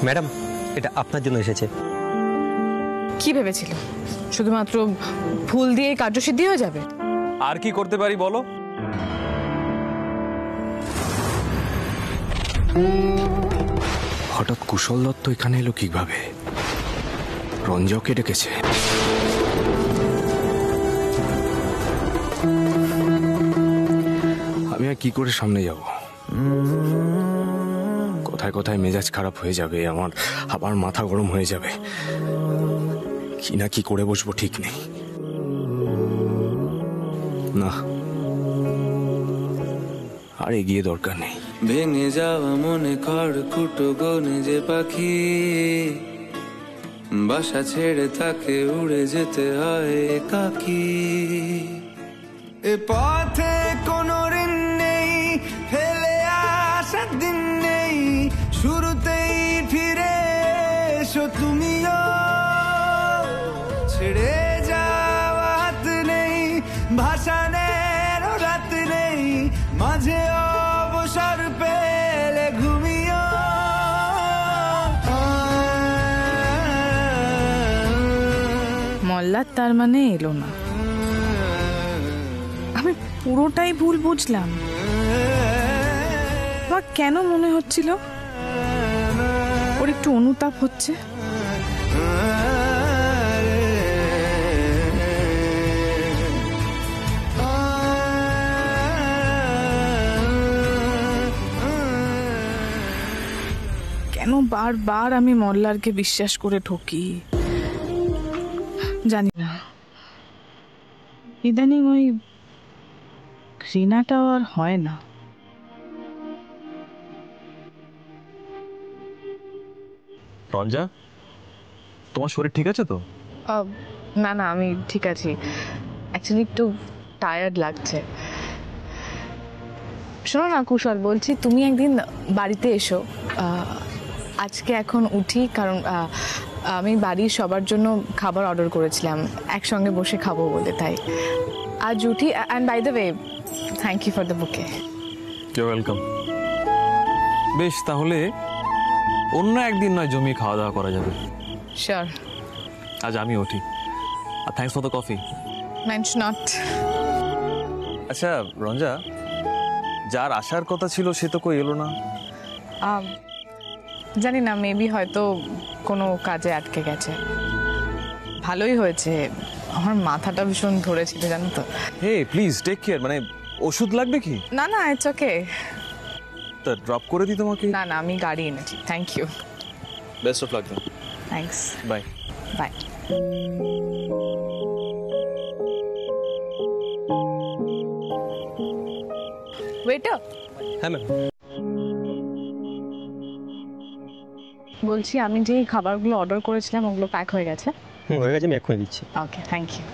Madam, এটা আপনার জন্য এসেছে। কি ভেবেছিল শুধুমাত্র ফুল দিয়ে কার্যসিদ্ধি হয়ে যাবে? আর কি করতে পারি বলো? হঠাৎ কুশল দত্ত এখানে এলো কিভাবে? রঞ্জকে ডেকেছে। আমি আর কি করে সামনে যাব? কোথায় কোথায় মেজাজ খারাপ হয়ে যাবে আমার, আবার মাথা গরম হয়ে যাবে। কি না কি করে বসবো ঠিক নেই। না, আর এগিয়ে দরকার নেই। ভেঙে যাওয়া মনে খড়কুটো গনে যে পাখি, বাসা ছেড়ে তাকে উড়ে যেতে হয় একাকী। এ পথে কোনো ঋণ নেই, ফেলে আসার দিন নেই, শুরুতেই ফিরে এসো তুমিও। ছেড়ে যাওয়া হাত নেই, ভাসানের রাত নেই, মাঝে অবসর পেলে ঘুমিও। মল্লার তার মানে এলো না, আমি পুরোটাই ভুল বুঝলাম। বা কেন মনে হচ্ছিল ওর একটু অনুতাপ হচ্ছে? কেন বারবার আমি মল্লারকে বিশ্বাস করে ঠকি জানি না। ইদানিং ওই ঘৃণাটাও আর হয় না। রঞ্জা, তোমার শরীর ঠিক আছে তো? না না, আমি ঠিক আছি। অ্যাকচুয়ালি একটু টায়ার্ড লাগছে। শোনো না কুশল, বলছি তুমি একদিন বাড়িতে এসো। আজকে এখন উঠি, কারণ আমি বাড়ির সবার জন্য খাবার অর্ডার করেছিলাম, একসঙ্গে বসে খাবো বলে, তাই আজ উঠি। And by the way, thank you for the bouquet. You welcome. বেশ, তাহলে অন্য একদিন নয় জমিয়ে খাওয়া দাওয়া করা যাবে। শিওর। আজ আমি উঠি। আর thanks for the coffee. Mention not. আচ্ছা রঞ্জা, যার আসার কথা ছিল সে তো কই এলো না? জানি না, মেবি হয়তো কোনো কাজে আটকে গেছে। ভালোই হয়েছে, আমার মাথাটা ভীষণ ধরেছিল জানো তো। হে প্লিজ টেক কেয়ার। মানে ওষুধ লাগবে কি? না না, ইটস ওকে। তা ড্রপ করে দিই তোমাকে? না না, আমি গাড়ি এনেছি। Thank you. Best of luck দেন। থ্যাঙ্কস। Bye bye. ওয়েটার। হ্যাঁ ম্যাম। বলছি আমি যে খাবারগুলো অর্ডার করেছিলাম ওগুলো প্যাক হয়ে গেছে? হয়ে গেছে, আমি এক্ষুনি দিচ্ছি। ওকে, থ্যাংক ইউ।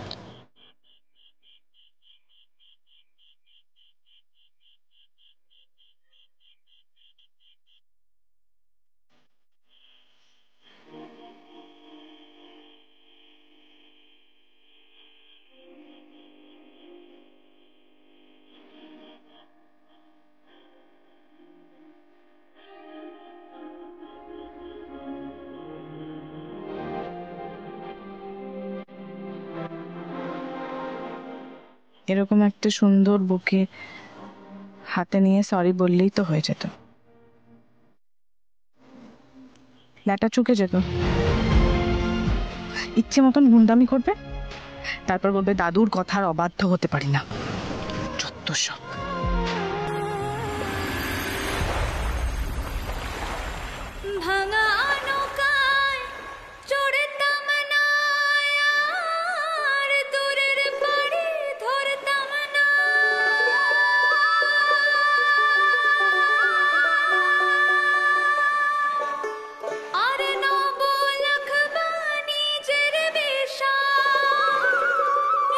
এরকম একটা সুন্দর বুকে হাতে নিয়ে সরি বললেই তো হয়ে যেত, ল্যাটা চুকে যেত। ইচ্ছে মতন গুন্ডামি করবে, তারপর বলবে দাদুর কথার অবাধ্য হতে পারি না। যত সব। ভাঙা নৌকায় চড়তাম না, আর দূরের বাড়ি ধরতাম না। আর নব লাখ বাণিজ্যের বেশা,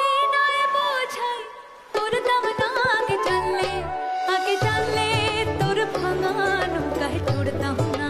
এই নয় বোঝাই করতাম না। আগে জানলে তোর ভাঙা নৌকায় চড়তাম না।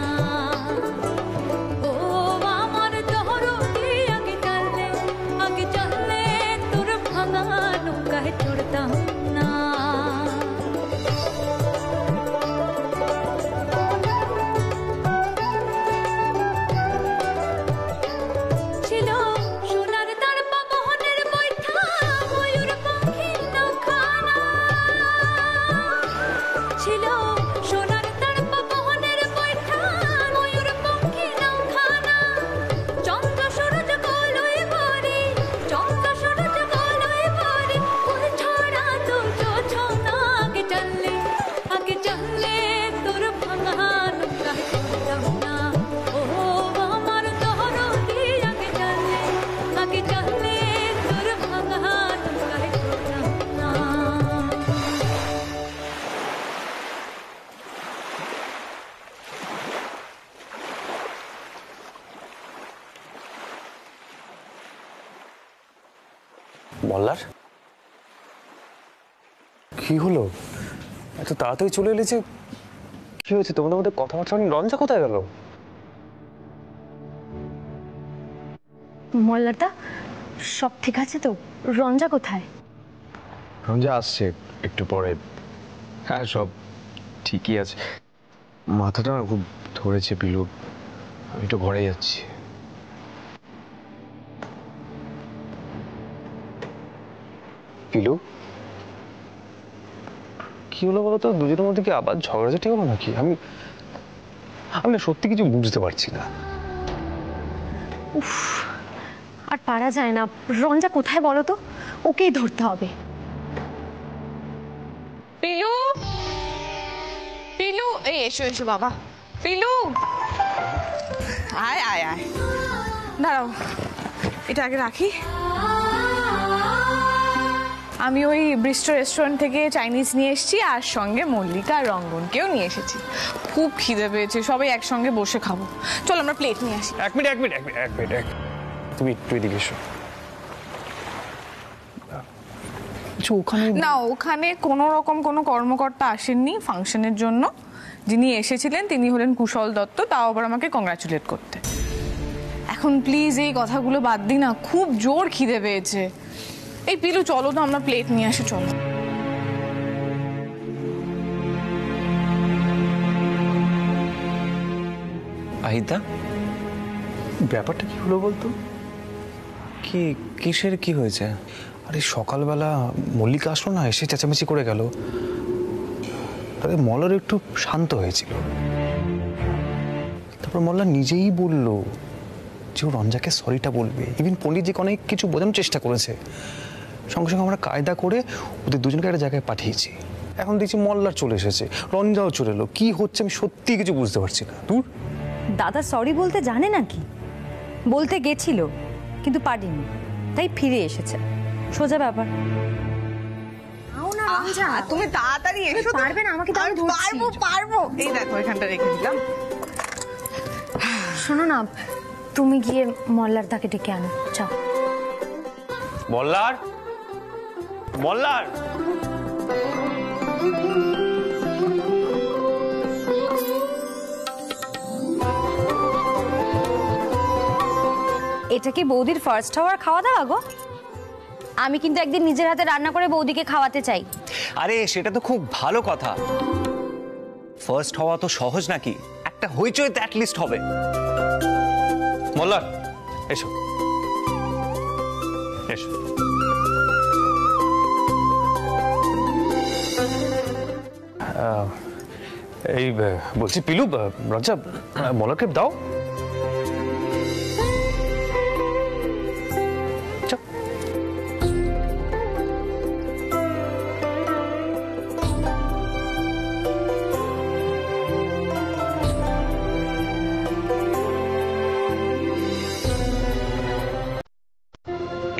মল্লার কি হলো? এত তাড়াতাড়ি চলে এলে যে? কি হয়েছে তোমাদের মধ্যে কথাবার্তা? রঞ্জা কোথায় গেল? মল্লারদা সব ঠিক আছে তো? রঞ্জা কোথায়? রঞ্জা আসছে একটু পরে। হ্যাঁ, সব ঠিকই আছে। মাথাটা খুব ধরেছে পিলু, আমি একটু ঘরে যাচ্ছি। পিলু, কি হলো বলো তো? দুজনের মধ্যে কি আবার ঝগড়াঝাটি হলো নাকি? আমি না সত্যি কিছু বুঝতে পারছি না। উফ, আর পারা যায় না। রঞ্জা কোথায় বলো তো? ওকেই ধরতে হবে। পিলু, পিলু, এই এসো এসো বাবা। পিলু, আয় আয় আয়, দাঁড়াও, এটা আগে রাখি। আমি ওই বৃষ্ট রেস্টুরেন্ট থেকে চাইনিজ নিয়ে এসেছি, আর সঙ্গে মল্লিকা আর রঙ্গনকেও নিয়ে এসেছি। খুব খিদে পেয়েছে, সবাই একসঙ্গে বসে খাবো। চল আমরা প্লেট নিয়ে আসি। এক মিনিট, তুমি একটু এদিকে এসো। ওখানে না, ওখানে কোনো রকম কোনো কর্মকর্তা আসেননি ফাংশনের জন্য। যিনি এসেছিলেন তিনি হলেন কুশল দত্ত, তাও আবার আমাকে কংগ্রাচুলেট করতে। এখন প্লিজ এই কথাগুলো বাদ দিই না, খুব জোর খিদে পেয়েছে। এই পিলু চলো তো, আমরা প্লেট নিয়ে আসি, চলো। আহিতা, ব্যাপারটা কি হলো বলতো? কি কিসের কি হয়েছে? আরে সকালবেলা মল্লিকা আসলো না, এসে চেঁচামেচি করে গেল। তাদের মল্লার একটু শান্ত হয়েছিল। তারপর মল্লা নিজেই বলল যে ও রঞ্জাকে সরিটা বলবে। ইভেন পণ্ডিতজিকে অনেক কিছু বোঝানোর চেষ্টা করেছে। সঙ্গে সঙ্গে আমরা কায়দা করে ওদের দুজনকে একটা জায়গায় পাঠিয়েছি। এখন দেখছি মল্লার চলে এসেছে, রঞ্জাও চলে এলো। কি হচ্ছে আমি সত্যি কিছু বুঝতে পারছি না। দূর, দাদা সরি বলতে জানে নাকি? বলতে গেছিল কিন্তু পারিনি, তাই ফিরে এসেছে। সোজা ব্যাপার। তুমি তাড়াতাড়ি এসো। পারবে না? আমাকে তো আমি ধরছি। পারবো। এই দেখো, এখানটা রেখে দিলাম। শোনো না, তুমি গিয়ে মল্লারদাকে ডেকে আনো, যাও। মল্লার, এটা কি বৌদির ফার্স্ট আওয়ার খাওয়া দাওয়া গো? আমি কিন্তু একদিন নিজের হাতে রান্না করে বৌদিকে খাওয়াতে চাই। আরে সেটা তো খুব ভালো কথা। ফার্স্ট হওয়া তো সহজ নাকি? একটা হইচই তো অ্যাটলিস্ট হবে। মল্লার এসো এসো। এই বলছি পিলু, রঞ্জা মল্লারকে দাও।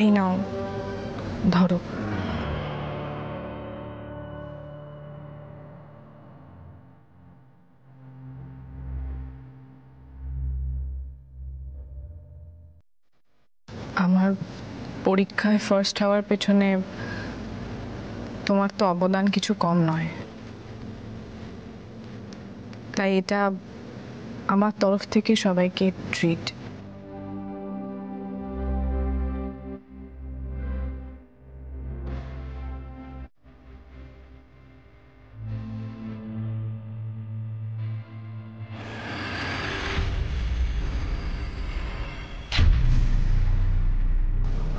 এই নাও, ধরো। আমার পরীক্ষায় ফার্স্ট হওয়ার পেছনে তোমার তো অবদান কিছু কম নয়, তাই এটা আমার তরফ থেকে সবাইকে ট্রিট।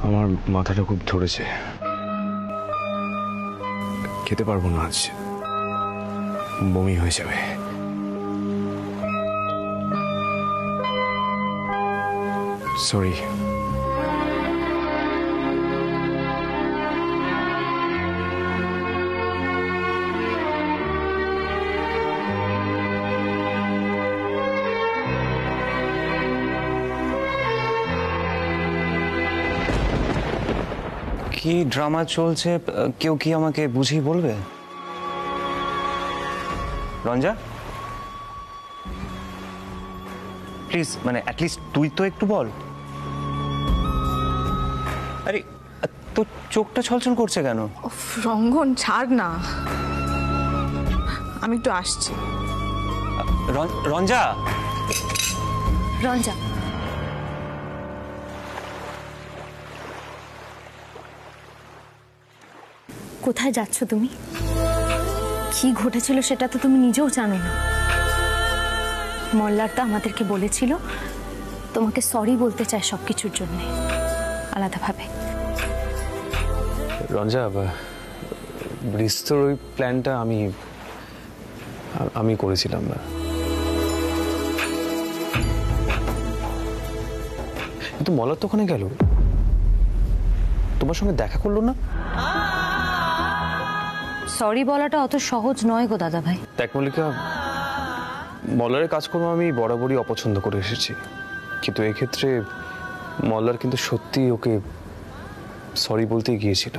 আমার মাথাটা খুব ধরেছে, খেতে পারবো না আজ, বমি হয়ে যাবে। সরি। কি ড্রামা চলছে কেউ কি আমাকে বুঝিয়ে বলবে? রঞ্জা প্লিজ, মানে অ্যাটলিস্ট তুই তো একটু বল। আরে তো চোখটা ছলছল করছে কেন? উফ, রঙ্গন ছাড় না, আমি একটু আসছি। রঞ্জা, রঞ্জা, কোথায় যাচ্ছ তুমি? কি ঘটেছিল সেটা তো তুমি নিজেও জানো না। মল্লারদা আমাদেরকে বলেছিল তোমাকে সরি বলতে চায় সবকিছুর জন্য আলাদাভাবে। রঞ্জা, ব্রিস্তর ওই প্ল্যানটা আমি করেছিলাম না, কিন্তু মলার তো ওখানে গেল, তোমার সঙ্গে দেখা করলো না। সরি বলাটা অত সহজ নয় গো দাদা ভাই। দেখ মল্লিকা, মল্লারের কাজকর্ম আমি বরাবরই অপছন্দ করে এসেছি, কিন্তু এক্ষেত্রে মল্লার কিন্তু সত্যি ওকে সরি বলতে গিয়েছিল।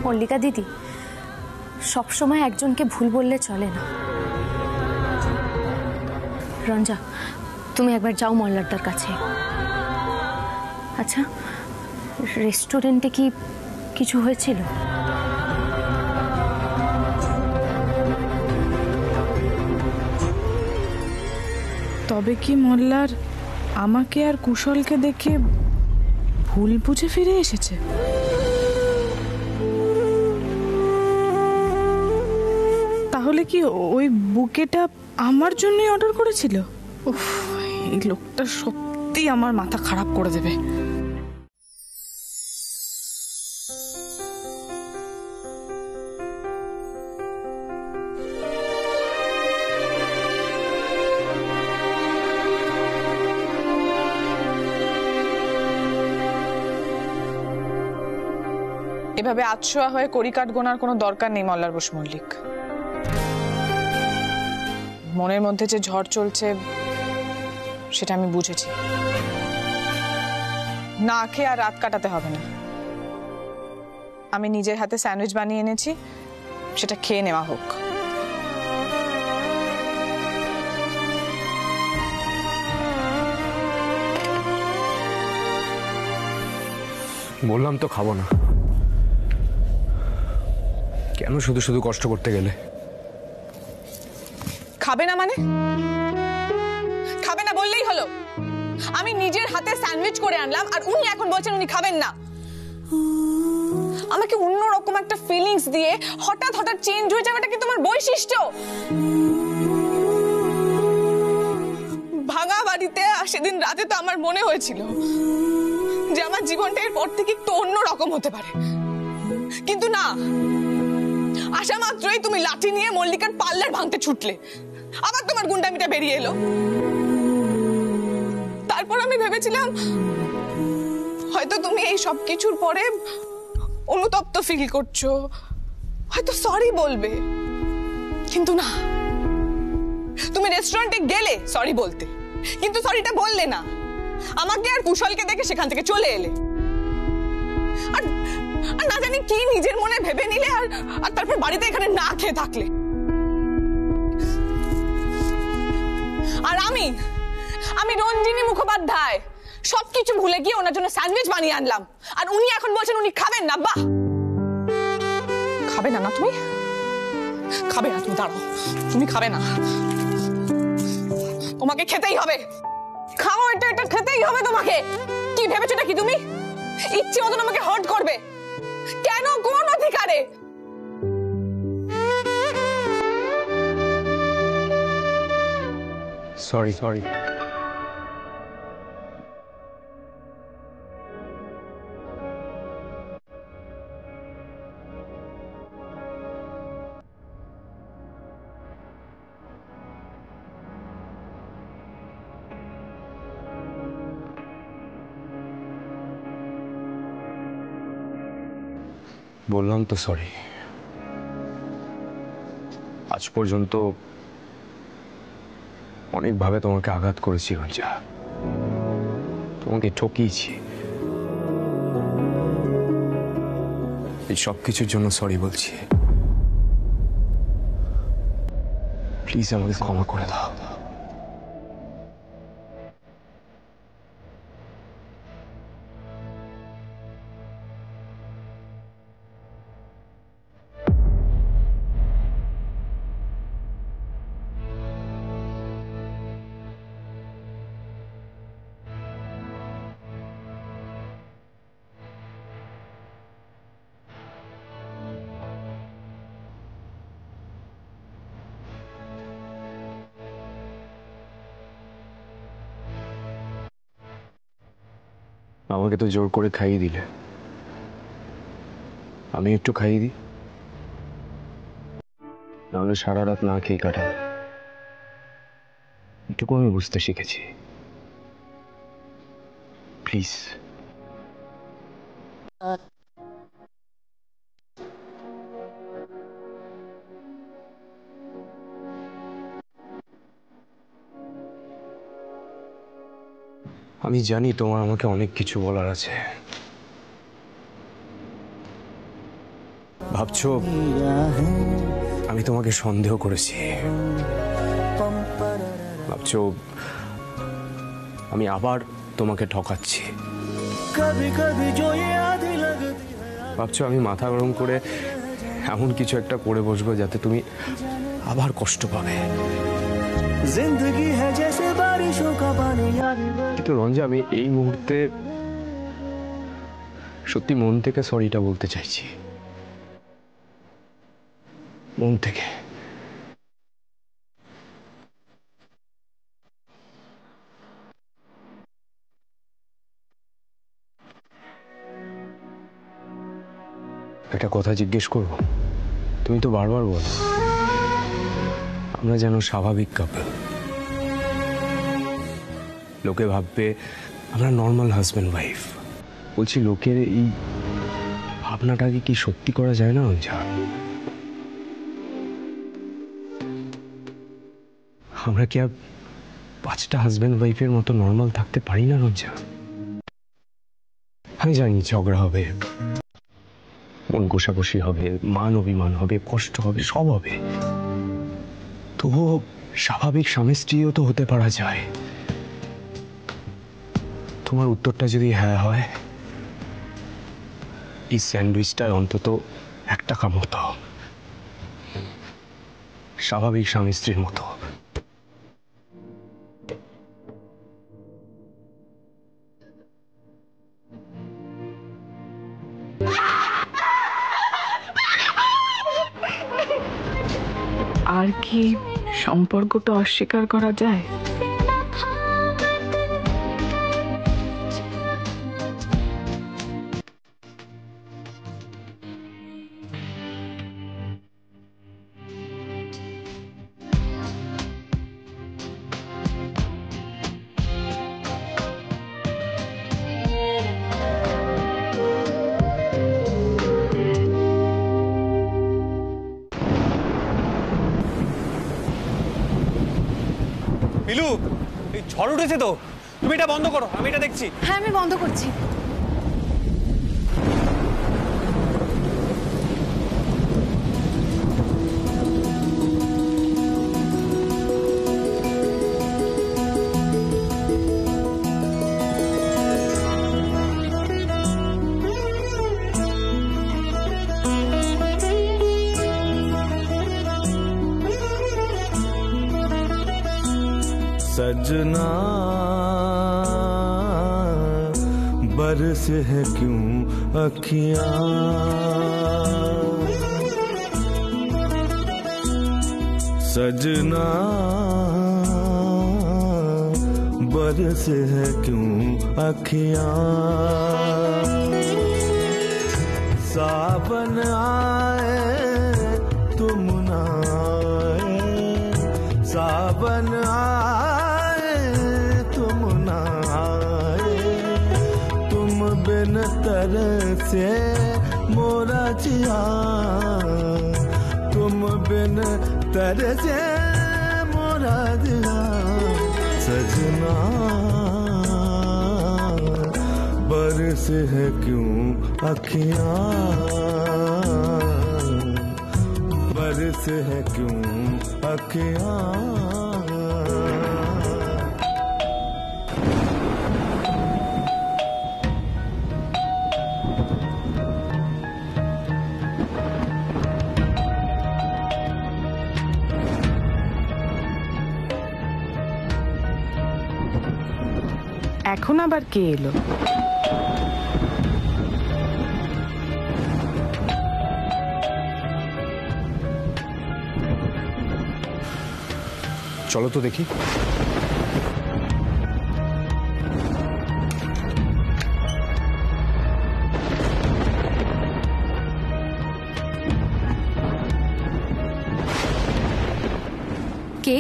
মল্লিকা দিদি, সবসময় একজনকে ভুল বললে চলে না। রঞ্জা, তুমি একবার যাও মল্লারদার কাছে। আচ্ছা, রেস্টুরেন্টে কি কিছু হয়েছিল? তবে কি মল্লার আমাকে আর কুশলকে দেখে ভুল বুঝে ফিরে এসেছে? তাহলে কি ওই বুকেটা আমার জন্যই অর্ডার করেছিল? উফ, এই লোকটা সত্যি আমার মাথা খারাপ করে দেবে। এভাবে আতশোয়া হয়ে কড়িকাঠ গোনার কোনো দরকার নেই মল্লার বসু মল্লিক। মনের মধ্যে যে ঝড় চলছে সেটা আমি বুঝেছি। না খেয়ে আর রাত কাটাতে হবে না। আমি নিজের হাতে স্যান্ডউইচ বানিয়ে এনেছি, সেটা খেয়ে নেওয়া হোক। বললাম তো খাবো না। কেন শুধু শুধু কষ্ট করতে গেলে? খাবে না মানে? খাবে না বললেই হলো। আমি নিজের হাতে স্যান্ডউইচ করে আনলাম আর উনি এখন বলছেন উনি খাবেন না। আমাকে অন্যরকম একটা ফিলিংস দিয়ে হঠাৎ হঠাৎ চেঞ্জ হয়ে যাওয়াটা কি তোমার বৈশিষ্ট্য? ভাঙা বাড়িতে সেদিন রাতে তো আমার মনে হয়েছিল যে আমার জীবনটা এরপর থেকে একটু অন্যরকম হতে পারে, কিন্তু না। আসা মাত্রই তুমি লাঠি নিয়ে মল্লিকার পাল্লার ভাঙতে ছুটলে, আবার তোমার গুন্ডামিটা বেরিয়ে এলো। তারপর আমি ভেবেছিলাম হয়তো তুমি এই সব কিছুর পরে অনুতপ্ত ফিল করছো, হয়তো সরি বলবে, কিন্তু না। তুমি রেস্টুরেন্টে গেলে সরি বলতে, কিন্তু সরিটা বললে না। আমাকে আর কুশলকে দেখে সেখান থেকে চলে এলে, আর না জানি কি নিজের মনে ভেবে নিলে, আর তারপর বাড়িতে এখানে না খেয়ে থাকলে। আর আমি রঞ্জিনী মুখোপাধ্যায় সবকিছু ভুলে গিয়ে ওনার জন্য স্যান্ডউইচ বানিয়ে আনলাম, আর উনি এখন বলছেন উনি খাবেন না। বাহ, খাবে না? না তুমি খাবে না? তুমি দাঁড়াও, তুমি খাবে না? তোমাকে খেতেই হবে। খাও, এটা খেতেই হবে তোমাকে। কি ভেবেছো নাকি তুমি ইচ্ছে মতন আমাকে হার্ট করবে? কেন? কোন অধিকারে? সরি। বললাম তো সরি। আজ পর্যন্ত অনেকভাবে তোমাকে আঘাত করেছি রঞ্জা, তোমাকে ঠকিয়েছি। এই সব কিছুর জন্য সরি বলছি। প্লিজ আমাকে ক্ষমা করে দাও। আমাকে তো জোর করে খাইয়ে দিলে, আমি একটু খাইয়ে দিই, নাহলে সারা রাত না খেয়ে কাটাই। এটুকু আমি বুঝতে শিখেছি। প্লিজ। আমি জানি তোমার আমাকে অনেক কিছু বলার আছে। ভাবছো আমি তোমাকে সন্দেহ করেছি, ভাবছো আমি আবার তোমাকে ঠকাচ্ছি, ভাবছো আমি মাথা গরম করে এমন কিছু একটা করে বসবো যাতে তুমি আবার কষ্ট পাবে। কিন্তু রঞ্জা, আমি এই মুহূর্তে সত্যি মন থেকে সরিটা বলতে চাইছি, মন থেকে। একটা কথা জিজ্ঞেস করব? তুমি তো বারবার বলো আমরা যেন স্বাভাবিক কাপল, লোকে ভাববে আমরা নর্মাল হাজব্যান্ড ওয়াইফ। বলছি, লোকের এই ভাবনাটাকে কি সত্যি করা যায় না রঞ্জা? আমরা কি আর 5টা হাজব্যান্ড ওয়াইফের মতো নর্মাল থাকতে পারি না রঞ্জা? আমি জানি ঝগড়া হবে, মন কষাকষি হবে, মান অভিমান হবে, কষ্ট হবে, সব হবে, তবুও স্বাভাবিক স্বামী স্ত্রীও তো হতে পারা যায়। তোমার উত্তরটা যদি হ্যাঁ হয়, এই স্যান্ডউইচটায় অন্তত একটা কামড় দাও, স্বাভাবিক স্বামী স্ত্রীর মতো। আর কি সম্পর্কটা অস্বীকার করা যায়? পিলু, এই ঝড় উঠেছে তো, তুমি এটা বন্ধ করো, আমি এটা দেখছি। হ্যাঁ, আমি বন্ধ করছি। सजना बरस है क्यों अखियां, सजना बरस है क्यों अखियां, सावन आए तुम ना आए, सावन आए तुम ना आए, तुम बिन तरसे मोरा जिया, तुम बिन तरसे मोरा जिया, सजना बरस है क्यों अखियां, बरस है क्यों अखियां। এখন আবার কে এলো? চলো তো দেখি। কে?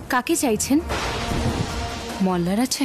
কাকে চাইছেন? মল্লার আছে?